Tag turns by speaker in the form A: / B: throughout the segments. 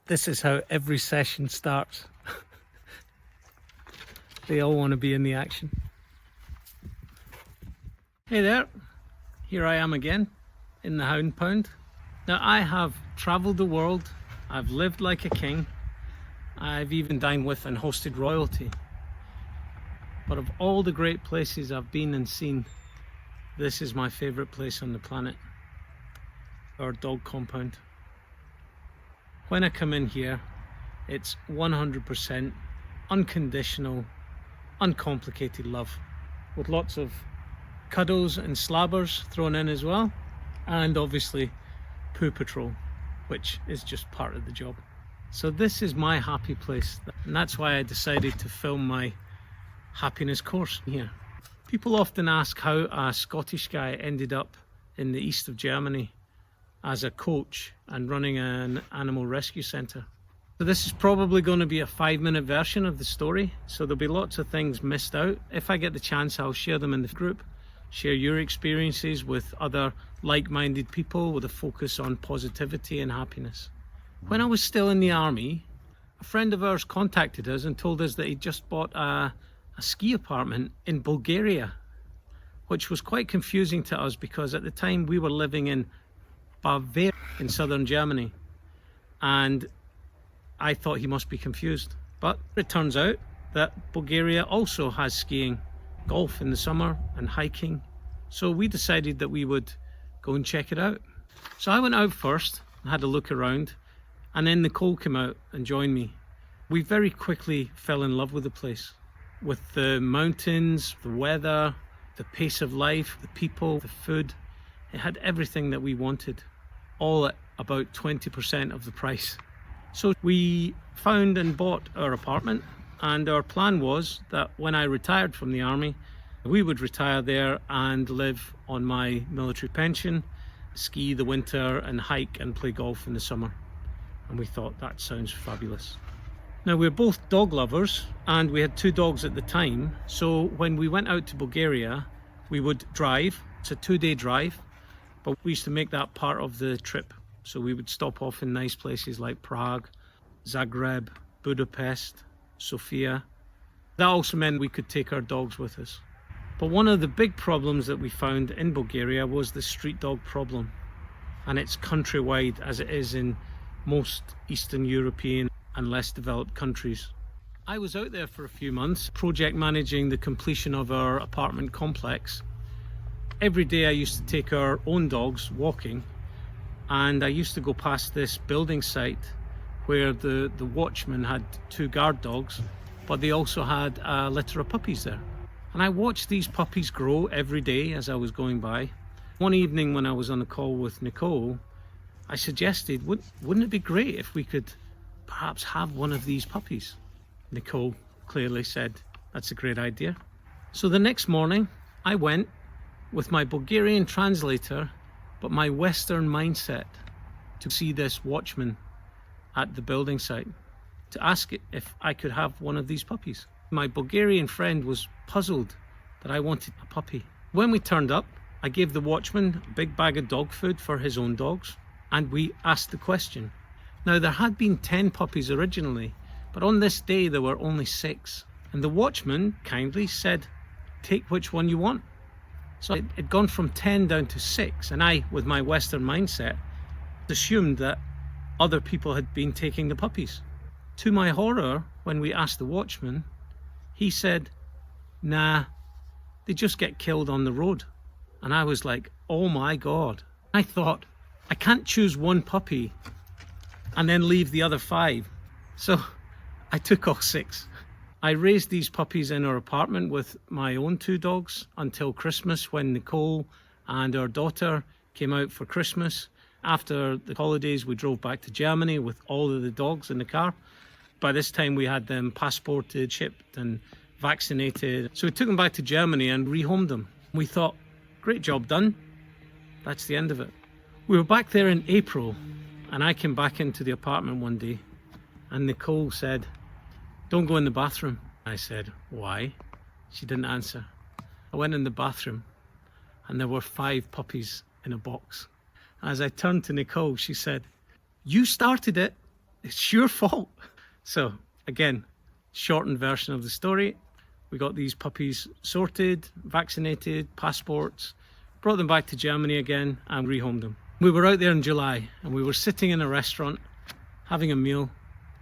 A: This is how every session starts. They all want to be in the action. Hey there, here I am again in the Hound Pound. Now I have travelled the world, I've lived like a king, I've even dined with and hosted royalty. But of all the great places I've been and seen, this is my favourite place on the planet, our dog compound. When I come in here, it's 100% unconditional, uncomplicated love, with lots of cuddles and slabbers thrown in as well, and obviously poo patrol, which is just part of the job. So this is my happy place, and that's why I decided to film my happiness course here. People often ask how a Scottish guy ended up in the east of Germany as a coach and running an animal rescue centre. So this is probably going to be a 5-minute version of the story, so there'll be lots of things missed out. If I get the chance, I'll share them in the group, share your experiences with other like-minded people with a focus on positivity and happiness. When I was still in the army, a friend of ours contacted us and told us that he'd just bought a ski apartment in Bulgaria, which was quite confusing to us because at the time we were living in Bavaria in southern Germany, and I thought he must be confused. But it turns out that Bulgaria also has skiing, golf in the summer and hiking, so we decided that we would go and check it out. So I went out first and had a look around, and then Nicole came out and joined me. We very quickly fell in love with the place, with the mountains, the weather, the pace of life, the people, the food. It had everything that we wanted, all at about 20% of the price. So we found and bought our apartment, and our plan was that when I retired from the army, we would retire there and live on my military pension, ski the winter and hike and play golf in the summer. And we thought that sounds fabulous. Now we're both dog lovers and we had 2 dogs at the time, so when we went out to Bulgaria we would drive. It's a 2-day drive, but we used to make that part of the trip. So we would stop off in nice places like Prague, Zagreb, Budapest, Sofia. That also meant we could take our dogs with us. But one of the big problems that we found in Bulgaria was the street dog problem, and it's countrywide as it is in most Eastern European and less developed countries. I was out there for a few months, project managing the completion of our apartment complex. Every day I used to take our own dogs walking, and I used to go past this building site where the watchman had 2 guard dogs, but they also had a litter of puppies there. And I watched these puppies grow every day as I was going by. One evening when I was on a call with Nicole, I suggested, wouldn't it be great if we could perhaps have one of these puppies? Nicole clearly said, that's a great idea. So the next morning I went with my Bulgarian translator, but my Western mindset, to see this watchman at the building site, to ask if I could have one of these puppies. My Bulgarian friend was puzzled that I wanted a puppy. When we turned up, I gave the watchman a big bag of dog food for his own dogs, and we asked the question. Now there had been 10 puppies originally, but on this day there were only 6. And the watchman kindly said, take which one you want. So it had gone from 10 down to 6, and I, with my Western mindset, assumed that other people had been taking the puppies. To my horror, when we asked the watchman, he said, nah, they just get killed on the road. And I was like, oh my God. I thought, I can't choose one puppy and then leave the other 5. So I took all 6. I raised these puppies in our apartment with my own 2 dogs until Christmas, when Nicole and our daughter came out for Christmas. After the holidays, we drove back to Germany with all of the dogs in the car. By this time we had them passported, chipped and vaccinated. So we took them back to Germany and rehomed them. We thought, great job done. That's the end of it. We were back there in April, and I came back into the apartment one day and Nicole said, don't go in the bathroom. I said, why? She didn't answer. I went in the bathroom and there were 5 puppies in a box. As I turned to Nicole, she said, you started it. It's your fault. So again, shortened version of the story. We got these puppies sorted, vaccinated, passports, brought them back to Germany again and rehomed them. We were out there in July and we were sitting in a restaurant having a meal,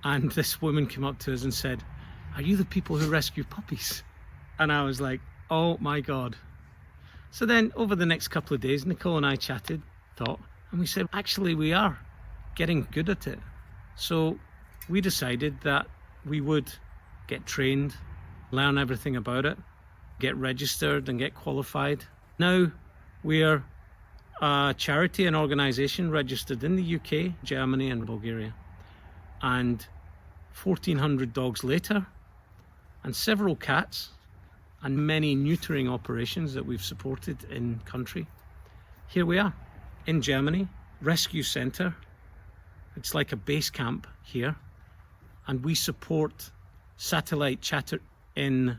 A: and this woman came up to us and said, "Are you the people who rescue puppies?" And I was like, oh my God. So then over the next couple of days, Nicole and I chatted, thought, and we said, actually we are getting good at it. So we decided that we would get trained, learn everything about it, get registered and get qualified. Now we're a charity and organisation registered in the UK, Germany and Bulgaria. And 1,400 dogs later, and several cats, and many neutering operations that we've supported in country, here we are in Germany, rescue centre. It's like a base camp here, and we support satellite chatter in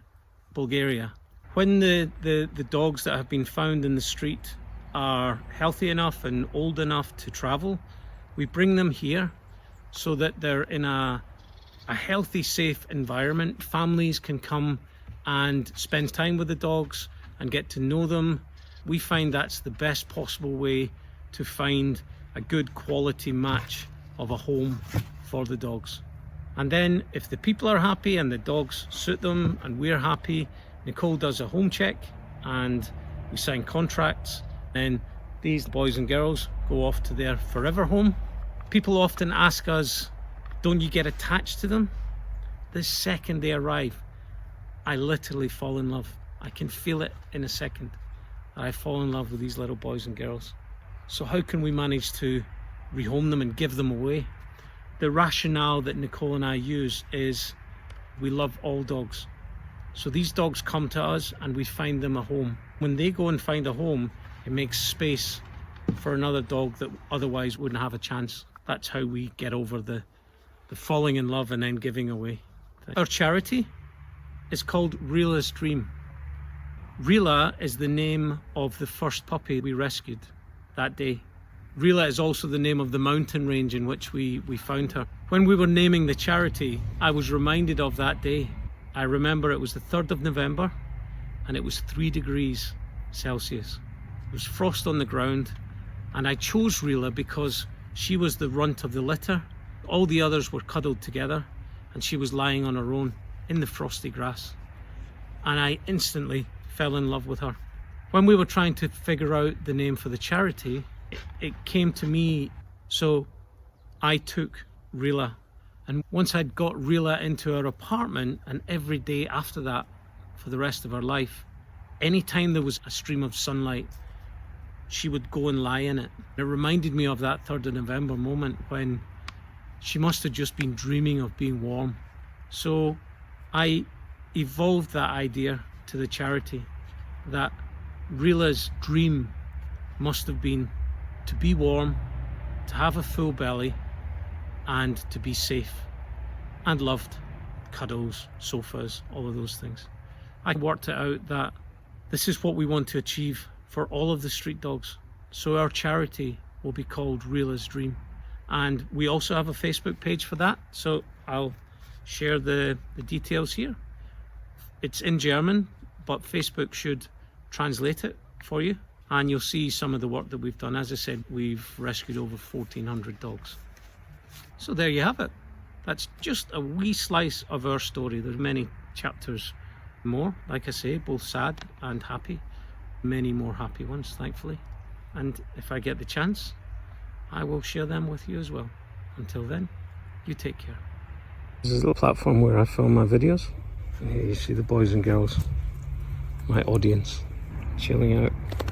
A: Bulgaria. When the dogs that have been found in the street are healthy enough and old enough to travel, we bring them here so that they're in a healthy, safe environment. Families can come and spend time with the dogs and get to know them. We find that's the best possible way to find a good quality match of a home for the dogs. And then if the people are happy and the dogs suit them and we're happy, Nicole does a home check and we sign contracts. Then these boys and girls go off to their forever home. People often ask us, don't you get attached to them? The second they arrive, I literally fall in love. I can feel it in a second. I fall in love with these little boys and girls. So how can we manage to rehome them and give them away? The rationale that Nicole and I use is we love all dogs. So these dogs come to us and we find them a home. When they go and find a home, it makes space for another dog that otherwise wouldn't have a chance. That's how we get over the falling in love and then giving away. Our charity is called Rila's Dream. Rila is the name of the first puppy we rescued that day. Rila is also the name of the mountain range in which we found her. When we were naming the charity, I was reminded of that day. I remember it was the 3rd of November and it was 3 degrees Celsius. There was frost on the ground, and I chose Rila because she was the runt of the litter. All the others were cuddled together and she was lying on her own in the frosty grass. And I instantly fell in love with her. When we were trying to figure out the name for the charity, it came to me, so I took Rila. And once I'd got Rila into our apartment, and every day after that for the rest of her life, anytime there was a stream of sunlight, she would go and lie in it. It reminded me of that 3rd of November moment when she must have just been dreaming of being warm. So I evolved that idea to the charity, that Rila's dream must have been to be warm, to have a full belly, and to be safe and loved. Cuddles, sofas, all of those things. I worked it out that this is what we want to achieve for all of the street dogs. So our charity will be called Rila's Dream. And we also have a Facebook page for that. So I'll share the details here. It's in German, but Facebook should translate it for you. And you'll see some of the work that we've done. As I said, we've rescued over 1,400 dogs. So there you have it. That's just a wee slice of our story. There's many chapters more, like I say, both sad and happy. Many more happy ones, thankfully. And if I get the chance, I will share them with you as well. Until then, you take care. This is a little platform where I film my videos. And here you see the boys and girls, my audience, chilling out.